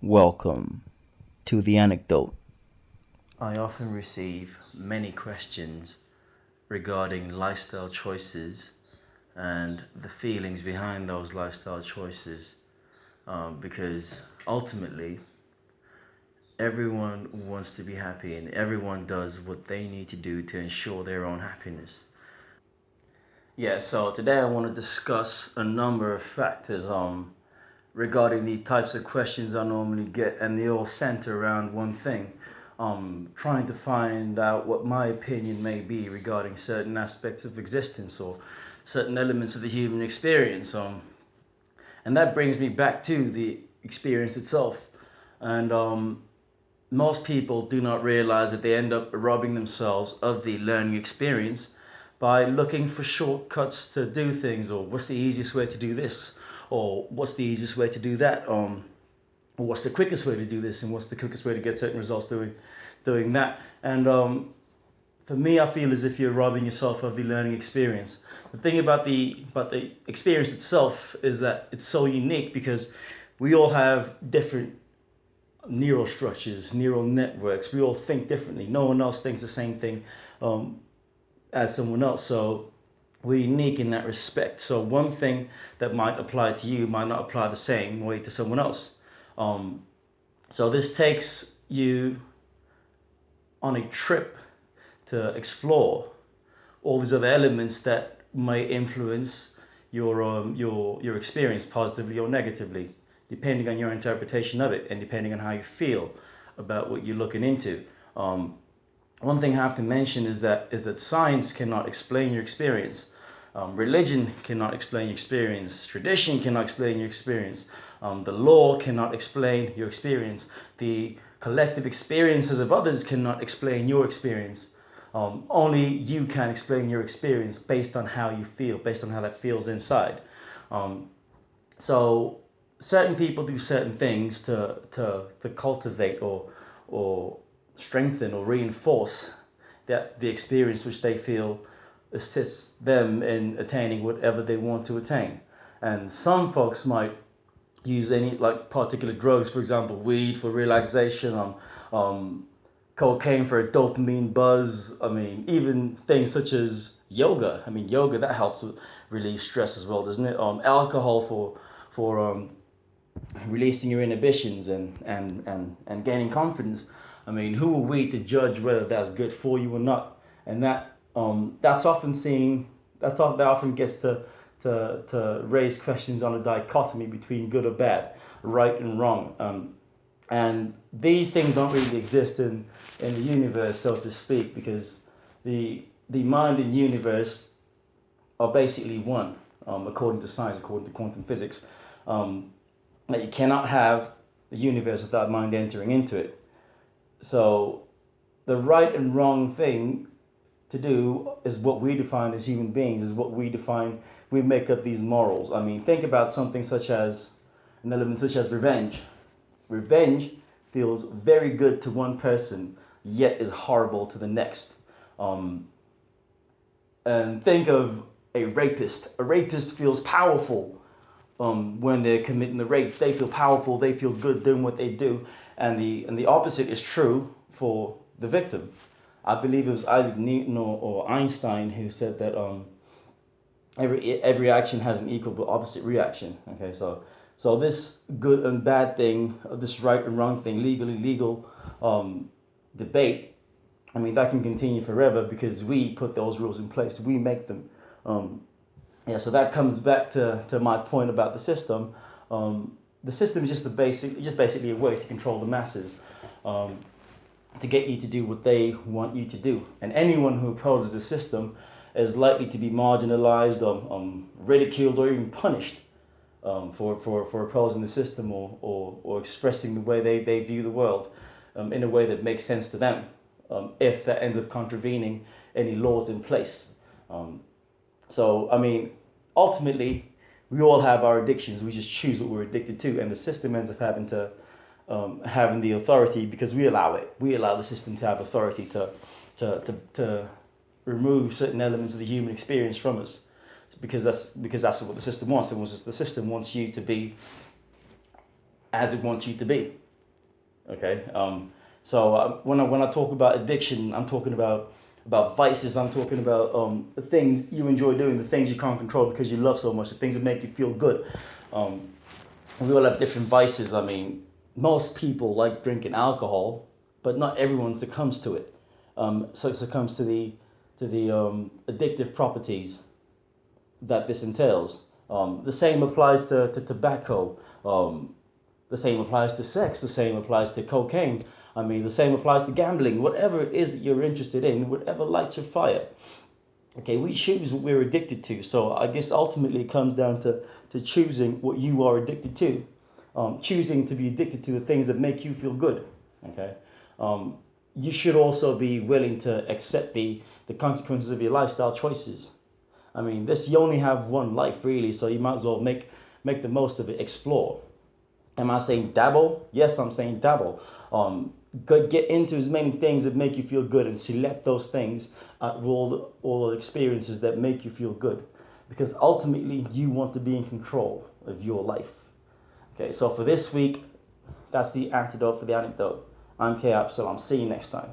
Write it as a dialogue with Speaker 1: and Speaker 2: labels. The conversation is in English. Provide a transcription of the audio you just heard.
Speaker 1: Welcome to the Anecdote.
Speaker 2: I often receive many questions regarding lifestyle choices and the feelings behind those lifestyle choices, because ultimately everyone wants to be happy and everyone does what they need to do to ensure their own happiness. Yeah, so today I want to discuss a number of factors regarding the types of questions I normally get, and they all center around one thing. Trying to find out what my opinion may be regarding certain aspects of existence or certain elements of the human experience. And that brings me back to the experience itself. And most people do not realize that they end up robbing themselves of the learning experience by looking for shortcuts to do things, or what's the easiest way to do this, or what's the easiest way to do that, or what's the quickest way to do this, and what's the quickest way to get certain results doing that. And for me, I feel as if you're robbing yourself of the learning experience. The thing about the experience itself is that it's so unique because we all have different neural structures, neural networks. We all think differently. No one else thinks the same thing as someone else. So we're unique in that respect. So one thing that might apply to you might not apply the same way to someone else. So this takes you on a trip to explore all these other elements that may influence your experience positively or negatively, depending on your interpretation of it and depending on how you feel about what you're looking into. One thing I have to mention is that science cannot explain your experience. Religion cannot explain your experience. Tradition cannot explain your experience. The law cannot explain your experience. The collective experiences of others cannot explain your experience. Only you can explain your experience based on how you feel, based on how that feels inside. So certain people do certain things to cultivate or strengthen or reinforce the experience which they feel assists them in attaining whatever they want to attain. And some folks might use any like particular drugs, for example, weed for relaxation, cocaine for a dopamine buzz. I mean, even things such as yoga. I mean, yoga that helps with relieve stress as well, doesn't it? Alcohol for releasing your inhibitions and gaining confidence. I mean, who are we to judge whether that's good for you or not? And that often gets to raise questions on a dichotomy between good or bad, right and wrong. And these things don't really exist in the universe, so to speak, because the mind and universe are basically one, according to science, according to quantum physics. That you cannot have the universe without mind entering into it. So the right and wrong thing to do is what we define as human beings, is what we make up these morals. I mean, think about something such as an element such as revenge. Revenge feels very good to one person, yet is horrible to the next. And think of a rapist. A rapist feels powerful when they're committing the rape. They feel powerful, they feel good doing what they do. And the opposite is true for the victim. I believe it was Isaac Newton or Einstein who said that every action has an equal but opposite reaction. Okay, so this good and bad thing, this right and wrong thing, legal illegal debate, I mean, that can continue forever because we put those rules in place. We make them. So that comes back to my point about the system. The system is just basically a way to control the masses, to get you to do what they want you to do. And anyone who opposes the system is likely to be marginalized, ridiculed, or even punished for opposing the system or expressing the way they view the world in a way that makes sense to them, if that ends up contravening any laws in place. So, I mean, ultimately, we all have our addictions. We just choose what we're addicted to, and the system ends up having the authority because we allow it. We allow the system to have authority to remove certain elements of the human experience from us, because that's what the system wants. The system wants you to be as it wants you to be. Okay. When I talk about addiction, I'm talking about vices. I'm talking about the things you enjoy doing, the things you can't control because you love so much, the things that make you feel good. Um, we all have different vices. I mean, most people like drinking alcohol, but not everyone succumbs to it. So it succumbs to the addictive properties that this entails. The same applies to tobacco. The same applies to sex. The same applies to cocaine. I mean, the same applies to gambling. Whatever it is that you're interested in, whatever lights your fire. Okay, we choose what we're addicted to. So I guess ultimately it comes down to choosing what you are addicted to. Choosing to be addicted to the things that make you feel good. Okay. You should also be willing to accept the consequences of your lifestyle choices. I mean, this you only have one life really, so you might as well make the most of it. Explore. Am I saying dabble? Yes, I'm saying dabble. Get into as many things that make you feel good and select those things, all the experiences that make you feel good, because ultimately you want to be in control of your life. Okay, so for this week, that's the antidote for the anecdote. I'm Absalom. See you next time.